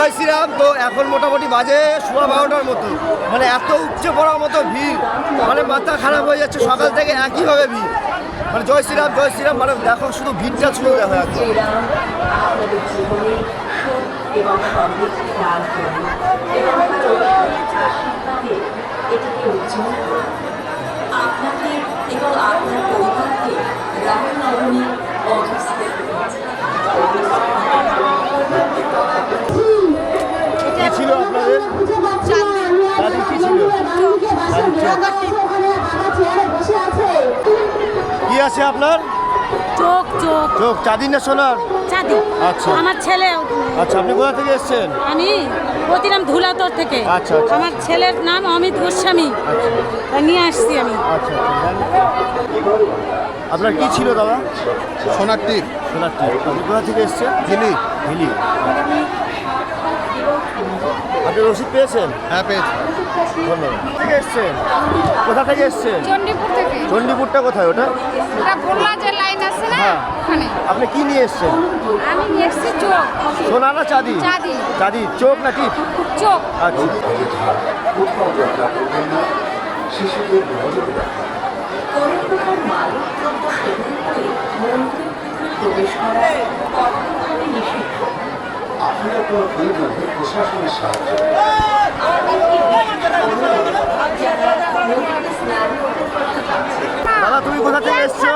জয় শ্রীরাম। তো এখন মোটামুটি বাজে 12:15টার মতো, মানে এত উপচে পড়ার মতো ভিড়, মানে মাথা খারাপ হয়ে যাচ্ছে। সকাল থেকে একইভাবে ভিড়, মানে জয় শ্রীরাম জয় শ্রীরাম, মানে দেখো শুধু ভিড়টা শুরু দেখা যাচ্ছে। কি ছিল আপনাদের? কি ছিল? কি আছে আপনার? চোখ চোখ চোখ চাঁদি না সোনার? চাঁদি। আচ্ছা আমার ছেলে। আচ্ছা, আপনি কোথা থেকে এসেছেন? আমি প্রতিরাম ধুলাতর থেকে। আচ্ছা, আচ্ছা। আমার ছেলের নাম অমিত গোস্বামী। আচ্ছা তাই নিয়ে আসছি আমি। আচ্ছা আপনার কি ছিল দাদা? সোনার টিপ। সোনার টিপ। আপনি কোথা থেকে এসেছেন? ঝিলি। হিলি। আপনি রসিদ পেয়েছেন? হ্যাঁ পেয়েছি। ধন্যবাদ। থেকে এসছেন? কোথা থেকে এসছেন? চণ্ডীপুর থেকে। চণ্ডীপুরটা কোথায় ওটা? এটা গোল্লা যে লাইন আছে না, হ্যাঁ। ওখানে। আপনি কি নিয়ে এসছেন? আমি নিয়ে এসেছি চোখ। সোনা না চাঁদি? চাঁদি। চাঁদি। চোখ না টিপ? চোখ। আচ্ছা। দাদা তুমি কোথা থেকে এসছো?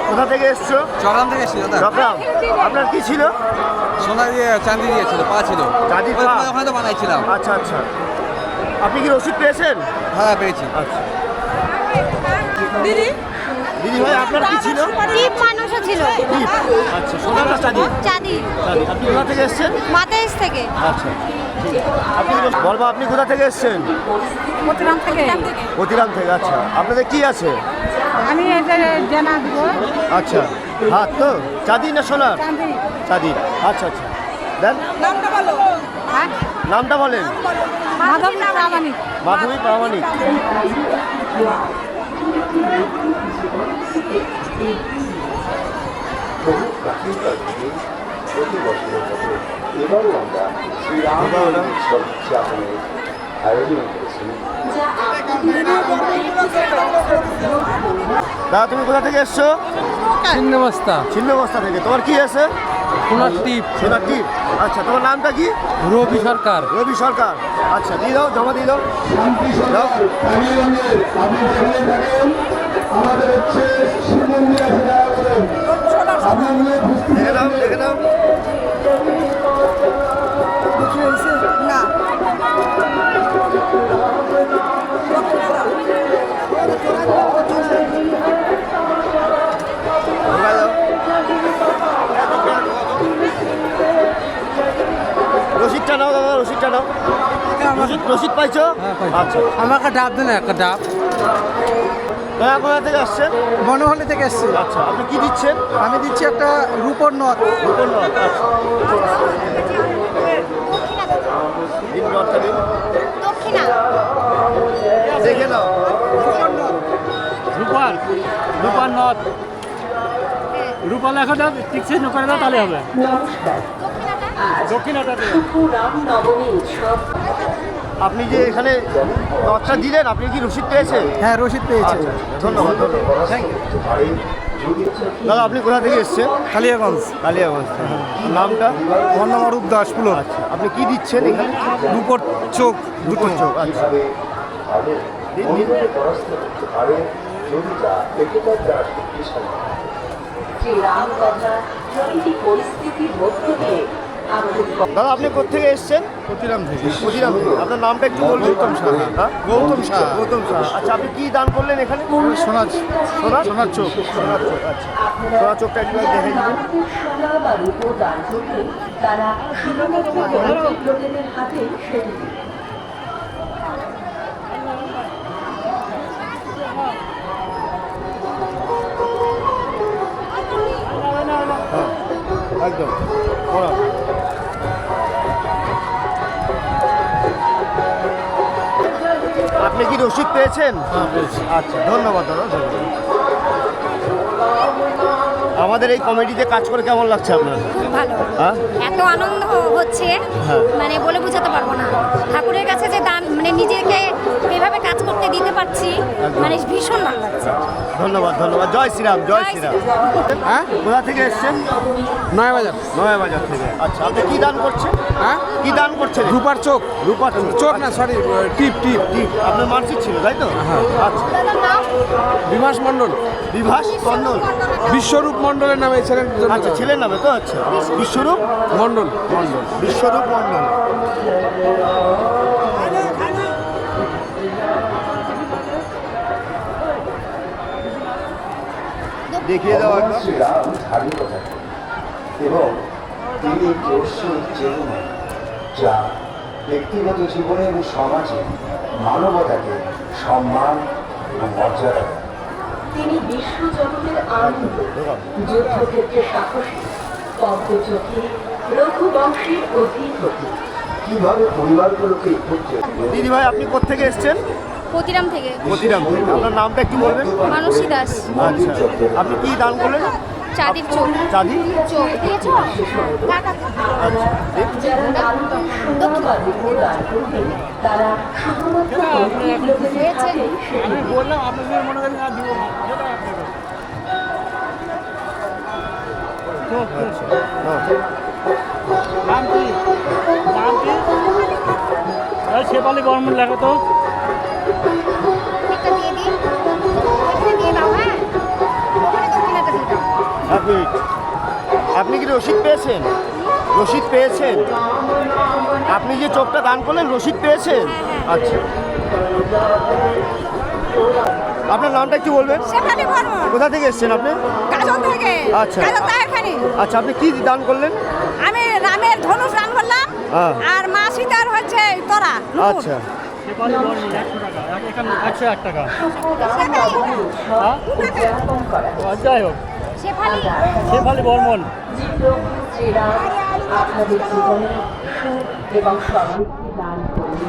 কোথা থেকে এসছো? চরম থেকে এসেছিল দাদা। চট্টগ্রাম। আপনার কি ছিল? সোনা দিয়ে চাঁদি দিয়েছিল, পা ছিল। চাঁদির ওই পা? ওখানে তো বানাইছিলাম। আচ্ছা আচ্ছা। আপনি কি রসিদ পেয়েছেন? হ্যাঁ পেয়েছি। আচ্ছা। দিদি দিদি ভাই আপনার কি ছিল? টিপ মানুষও ছিল। টিপ। আচ্ছা, সোনা না চাঁদি? চাঁদি। চাঁদি। আপনি কোথা থেকে এসছেন? মাতেশ থেকে। আচ্ছা। আপনি বলবো আপনি কোথা থেকে এসছেন? প্রতিরাম থেকে। অতিরাম থেকে। আচ্ছা, আপনাদের কি আছে? আমি জানা দিব। আচ্ছা, হাত তো চাঁদি না সোনার? চাঁদি। আচ্ছা আচ্ছা, দেন নামটা বলো। হ্যাঁ, নামটা বলেন। মাধবী প্রামাণিক। মাধবী প্রামাণিক। দাদা তুমি কোথা থেকে এসছো? ছিন্নমস্তা। ছিন্নমস্তা থেকে। তোমার কি আছে? সোনার টিপ। সোনার টিপ। আচ্ছা, তোমার নামটা কি? রবি সরকার। রবি সরকার। আচ্ছা, দিয়ে দাও, জমা দিয়ে দাও। দাও। দেখে দাও, দেখে দাও। না, ঢোকা দাও। রসিদটা নাও দাদা, রসিদটা নাও। রসিদ পাইছো? আচ্ছা। আমাকে ডাব দেন, একটা ডাব। দাদা কোথা থেকে আসছেন? বনহলি থেকে এসছি। আচ্ছা, আপনি কি দিচ্ছেন? আমি দিচ্ছি একটা রূপর নথ। রূপর নথ। আচ্ছা, দিন নথটা দিন। দক্ষিণা। দেখে নাও। রূপার রূপার নথ, রূপা লেখাটা ঠিক চিহ্ন করে দাও, তাহলে হবে। দক্ষিণাটা দিও। আপনি যে এখানে নথটা দিলেন, আপনি কি রসিদ পেয়েছেন? হ্যাঁ রসিদ পেয়েছি। আচ্ছা, ধন্যবাদ ধন্যবাদ। দাদা আপনি কোথা থেকে এসছেন? কালিয়াগঞ্জ। কালিয়াগঞ্জ। নামটা? আমার নাম অরূপ দাস পুলক। আচ্ছা, আপনি কি দিচ্ছেন এখানে? রূপর চোখ দুটো চোখ। আচ্ছা, দিন, দিন। দাদা আপনি কোথেকে এসছেন? প্রতিরাম থেকে। অতিরাম থেকে। আপনার নামটা একটু বলবেন? গৌতম সাহা। হ্যাঁ? গৌতম সাহা। গৌতম সাহা। আচ্ছা, আপনি কি দান করলেন এখানে? সোনার সোনার? সোনার চোখ। সোনার চোখ। আচ্ছা, সোনার চোখটা একটু দেখে দিবেন। একদম। ওরা। আপনি কি রসিদ পেয়েছেন? হ্যাঁ পেয়েছি। আচ্ছা, ধন্যবাদ দাদা, ধন্যবাদ। আমাদের এই কমিটিতে কাজ করে কেমন লাগছে আপনার? খুব ভালো। হ্যাঁ? এত আনন্দ হচ্ছে হ্যাঁ। মানে বলে বোঝাতে পারবো না। ঠাকুরের কাছে যে দান মানে নিজেকে এভাবে কাজ করতে দিতে পারছি মানে ভীষণ ভালো লাগছে। ধন্যবাদ ধন্যবাদ। জয় শ্রীরাম, জয় শ্রীরাম। হ্যাঁ কোথা থেকে এসছেন? নয়াবাজার। নয়াবাজার থেকে। আচ্ছা, আপনি কি দান করছেন? হ্যাঁ কি দান করছেন? রূপার চোখ। রূপার চোখ না সরি টিপ টিপ ঠিক, আপনার মানসিক ছিল তাই তো? আচ্ছা, দাদার নাম বিভাস মণ্ডল, বিভাস মণ্ডল। বিশ্বরূপ মণ্ডলের নামে এই ছেলের জন্য আচ্ছা, ছেলের নামে তো? আচ্ছা, বিশ্বরূপ মণ্ডল। মণ্ডল, বিশ্বরূপ মণ্ডল। দেখিয়ে দেওয়া একবার। শ্রীরাম ধার্মিক থাকে এবং তিনি পরশুর চেতনা যা ব্যক্তিগত জীবনে এবং সমাজে মানবতাকে সম্মান এবং মর্যাদা দেয়। তিনি বিশ্বজগতের আনন্দ, যুদ্ধক্ষেত্রে সাহসী, পদ্মচোখী, রঘুবংশের অধিপতি। কিভাবে পরিবারগুলোকে একত্রে দিদি ভাই, আপনি কোত্থেকে এসছেন? প্রতিরাম থেকে মতিরাম থেকে। আপনার নামটা একটু বলবেন? মানসী দাস। আচ্ছা, আপনি কি দান করলেন? চাঁদির চোখ। চাঁদি? চোখ দিয়েছ? আচ্ছা, তারা শুধুমাত্র কর্তৃত্ব হয়েছে। আমি বললাম আপনাদের মনে করেন আর দিব না। যেটা আপনাদের। চোখ, চোখ। নাম কি? নাম কি? শেফালি বর্মন লেখো তো। একটা দিয়ে দিই। এখানে দিয়ে দাও, হ্যাঁ? ওখানে দক্ষিণাটা দিয়ে দাও। এক মিনিট। আপনি কি রসিদ পেয়েছেন? রসিদ পেয়েছেন? আপনি যে চোখটা দান করলেন রসিদ পেয়েছেন? আচ্ছা, আপনার নামটা একটু বলবেন? শেফালি বর্মন, কোথা থেকে এসেছেন আপনি? কাজল থেকে। আচ্ছা। কাজল তাহেরখানি। আচ্ছা, আপনি কি দান করলেন? আমি রামের ধনুষ দান করলাম হ্যাঁ। আর মা সীতার হচ্ছে তোরা নুপুর। আচ্ছা, শেফালি বর্মন 100 টাকা। এখানে 101 টাকা। শেফালি। হ্যাঁ? যাই হোক, শেফালি। শেফালি বর্মন। শ্রীরাম আপনাদের জীবনে সুখ এবং সমৃদ্ধি দান করুন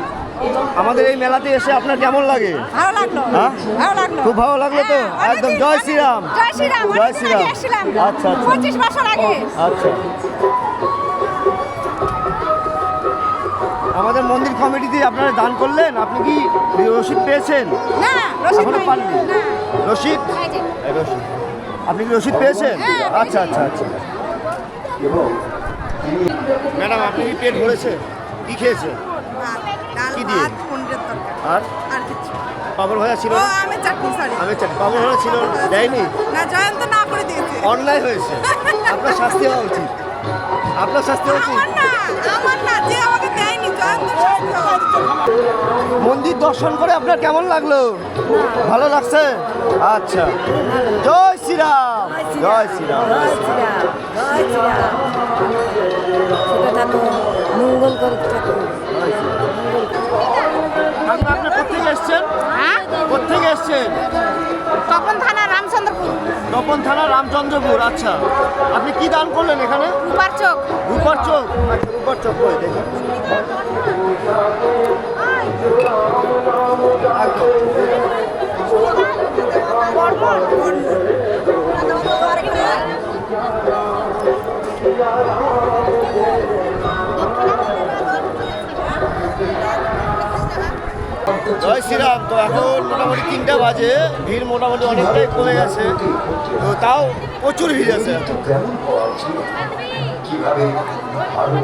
এবং আমাদের এই মেলাতে এসে আপনার কেমন লাগে? ভালো লাগলো। হ্যাঁ? ভালো লাগলো। খুব ভালো লাগলো তো? হ্যাঁ, একদম অনেকদিন- জয় শ্রীরাম। জয় শ্রীরাম। জয় অনেকদিন শ্রীরাম। আগে এসেছিলাম। আচ্ছা, আচ্ছা। 25 বছর আগে। আচ্ছা, আমাদের মন্দির কমিটিতে আপনারা দান করলেন, আপনি কি রসিদ পেয়েছেন? না, রসিদ এখনো পাইনি। পাননি? না। রসিদ? এই যে। এই রসিদ। আপনি কি রসিদ পেয়েছেন? হ্যাঁ, আচ্ছা আচ্ছা আচ্ছা। এবং ম্যাডাম, আপনি কি পেট ভরেছে? কি খেয়েছেন? ডাল, কি দিয়ে? ভাত, পনিরের তরকারি। আর আর কিছু। পাপড় ভাজা ছিল ও, না? আমের চাটনি, সরি। আমি চাই পাপড় ভাজা ছিল না? দেয়নি? না, জয়ন্ত না করে দিয়েছে। অন্যায় হয়েছে। আপনার শাস্তি হওয়া উচিত। আপনার শাস্তি হওয়া উচিত। আমার না, যে আমাকে দেয়নি, জয়ন্ত শাস্তি হওয়া উচিত। মন্দির দর্শন করে আপনার কেমন লাগলো? ভালো লাগছে? আচ্ছা, জয় শ্রীরাম, জয় শ্রীরাম। মঙ্গল করে ঠাকুর। আপনি কোথেকে এসছেন? হ্যাঁ? কোথেকে এসছেন? তপন থানা, রামচন্দ্রপুর। তপন থানা, রামচন্দ্রপুর। আচ্ছা, আপনি কি দান করলেন এখানে? রূপার চোখ। রূপার চোখ? আচ্ছা, রূপার চোখ কই দেখি। জয় শ্রীরাম। তো এখন মোটামুটি 3টা বাজে, ভিড় মোটামুটি অনেকটাই কমে গেছে, তো তাও প্রচুর ভিড় আছে এখন। কেমন হওয়া উচিত, কিভাবে আরো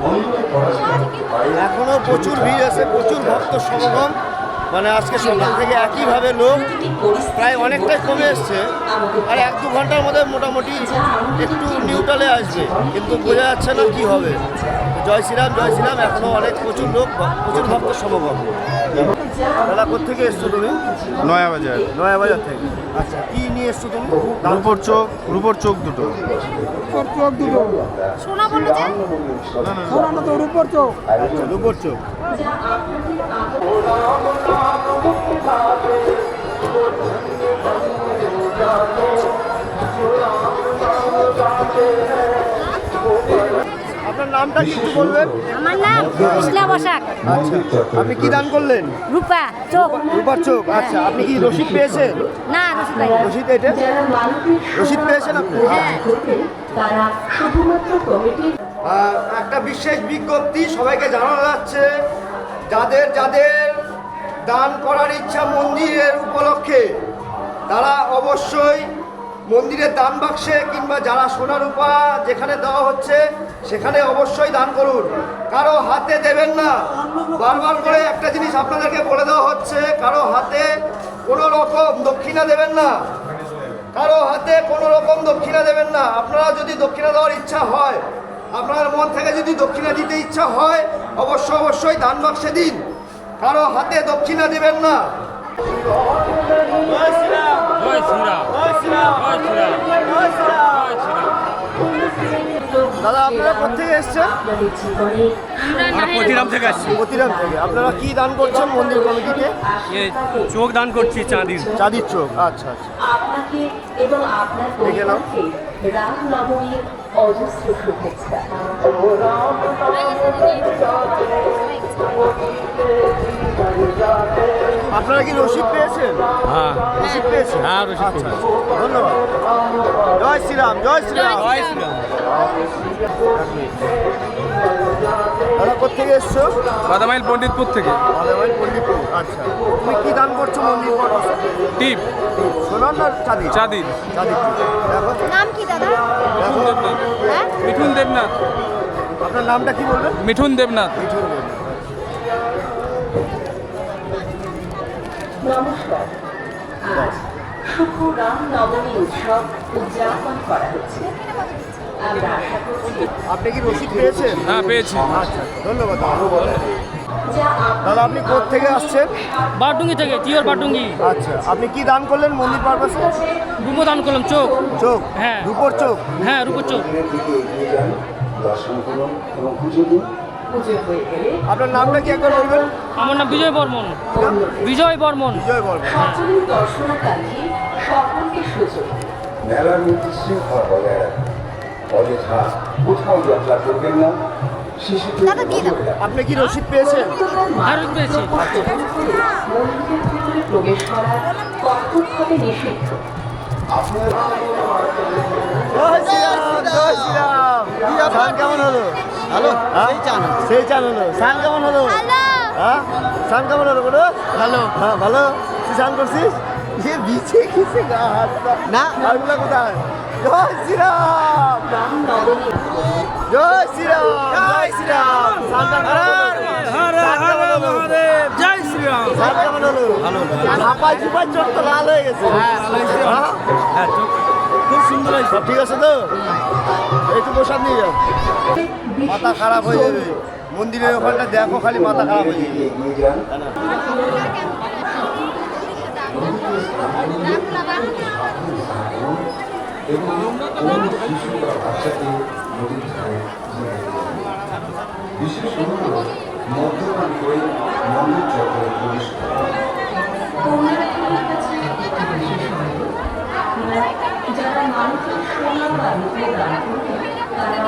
মন্দিরকে পরাজিত করতে পারে এখনও প্রচুর ভিড় আছে, প্রচুর ভক্ত সমাগম। মানে আজকে সকাল থেকে একইভাবে লোক প্রায় অনেকটাই কমে এসছে, আর 1-2 ঘন্টার মধ্যে মোটামুটি একটু নিউট্রালে আসবে, কিন্তু বোঝা যাচ্ছে না কি হবে। জয় শ্রীরাম, জয় শ্রীরাম। এখনও অনেক প্রচুর লোক, প্রচুর ভক্ত সমাগম। দাদা, কোথেকে এসছো তুমি? নয়াবাজার। নয়াবাজার থেকে। আচ্ছা, কি নিয়ে এসছো তুমি? রূপর চোখ দুটো। সোনা বললো যে রূপর চোখ। আচ্ছা, রূপর চোখ। আপনার আপনার নামটা কি একটু বলবেন? আমার নাম ইসলা বসাক। আচ্ছা, আপনি কি দান করলেন? রূপা চোখ। রূপার চোখ। আচ্ছা, আপনি কি রসিদ পেয়েছেন? না রসিদ ভাই। রসিদ এটা? যারা মানবিক রসিদ পেয়েছেন আপনি? হ্যাঁ। তারা শুধুমাত্র কমিটির একটা বিশেষ বিজ্ঞপ্তি সবাইকে জানানো যাচ্ছে, যাদের যাদের দান করার ইচ্ছা মন্দিরের উপলক্ষে তারা অবশ্যই মন্দিরের দান বাক্সে কিংবা যারা সোনা রূপা যেখানে দেওয়া হচ্ছে সেখানে অবশ্যই দান করুন। কারো হাতে দেবেন না। বারবার করে একটা জিনিস আপনাদেরকে বলে দেওয়া হচ্ছে, কারো হাতে কোনো রকম দক্ষিণা দেবেন না। কারো হাতে কোনো রকম দক্ষিণা দেবেন না। আপনারা যদি দক্ষিণা দেওয়ার ইচ্ছা হয়, আপনার মন থেকে যদি দক্ষিণা দিতে ইচ্ছা হয়, অবশ্যই দান বাক্সে দিন। কারো হাতে দক্ষিণা দিবেন না। দাদা, আপনারা কোথেকে এসছেন? আপনাদের জীবনে প্রতিরাম থেকে আসছি। প্রতিরাম থেকে। আপনারা কি দান করছেন মন্দির কমিটিকে? চোখ দান করছি চাঁদির। চাঁদির চোখ। আচ্ছা আচ্ছা। আপনাকে এবং আপনার পরিবারকে রামনবমীর অজস্র শুভেচ্ছা। আপনারা কি রসিদ পেয়েছেন? হ্যাঁ রসিদ পেয়েছেন? হ্যাঁ, রসিদ আচ্ছা, পেয়েছি। আচ্ছা। ধন্যবাদ। জয় শ্রীরাম, জয় শ্রীরাম। দাদা, কোথেকে এসছো? বাদামাইল পণ্ডিতপুর থেকে। মাদাবাইল পল্লীপুর। আচ্ছা, তুমি কি দান করছো মন্দির পর্বতে? টিপ সোনার না চাঁদি? চাঁদির। চাঁদির টিপ। দেখো নাম কি দাদা? দেখো। হ্যাঁ মিঠুন দেবনাথ। আপনার নামটা কি বলবেন? মিঠুন দেবনাথ। মিঠুন দেব। নমস্কার। আজ শুভ রামনবমী উৎসব উদযাপন করা হচ্ছে। আমরা আশা করছি আপনি কি রসিদ পেয়েছেন? হ্যাঁ পেয়েছি। আচ্ছা, ধন্যবাদ। যা দাদা, আপনি কোথা থেকে আসছেন? বাটুঙ্গি থেকে, চিওর বাটুঙ্গি। আচ্ছা, আপনি কি দান করলেন মন্দির পারপাসে? রূপো দান করলাম চোখ। চোখ? হ্যাঁ। রূপোর চোখ? হ্যাঁ রূপোর চোখ। এগিয়ে যান, দর্শন করুন এবং পুজো দিন। পুজো হয়ে গেলে আপনার নামটা কি একবার বলবেন? আমার নাম বিজয় বর্মন। বিজয় বর্মন। বিজয় বর্মন। সকলের দর্শনাকাঙ্ক্ষী সকলকে সুযোগ। মেলার মধ্যে শৃঙ্খলা বজায় রাখুন। অযথা কোথাও যাত্রা করবেন না। শিশুদের দাদা, দিয়ে দাও। আপনি কি রসিদ পেয়েছেন? আর পেয়েছি। মন্দিরের ভিতরে প্রবেশ করা কঠোরভাবে নিষিদ্ধ। আপনার জয় শ্রীরাম, জয় শ্রীরাম। সান কেমন হলো? হ্যালো। সেই চান হলো। সান কেমন হলো? হ্যাঁ, সান কেমন হলো বলো? ভালো। হ্যাঁ, ভালো। তুই সান করছিস? বিছে কিসে গা হাত পা? না, আরগুলা কোথায়? জয় শ্রীরাম, রামনবমী জয় শ্রীরাম, জয় শ্রীরাম। সান কেমন হলো? জয় শ্রীরাম। সান কেমন হলো? ঝাপাই ঝুপাই চোখ তো লাল হয়ে গেছে। হ্যাঁ? খুব সুন্দর হয়েছে। সব ঠিক আছে তো? একটু প্রসাদ নিয়ে যাও। মাথা খারাপ হয়ে যাবে। মন্দিরের ওখানটা দেখো, খালি মাথা খারাপ হয়ে যাবে। এগিয়ে যান, এবং কোনো শিশু বা বাচ্চাকে নদীর ধারে যেতে দিন না। বিশেষ অনুরোধ, মদ্যপান করে মন্দির চত্বরে প্রবেশ করুন। পুণ্যার্থীদের কাছে একটি বিশেষ অনুরোধ। আপনারা যারা মানুষের সোনা বা রূপে দান করবেন তারা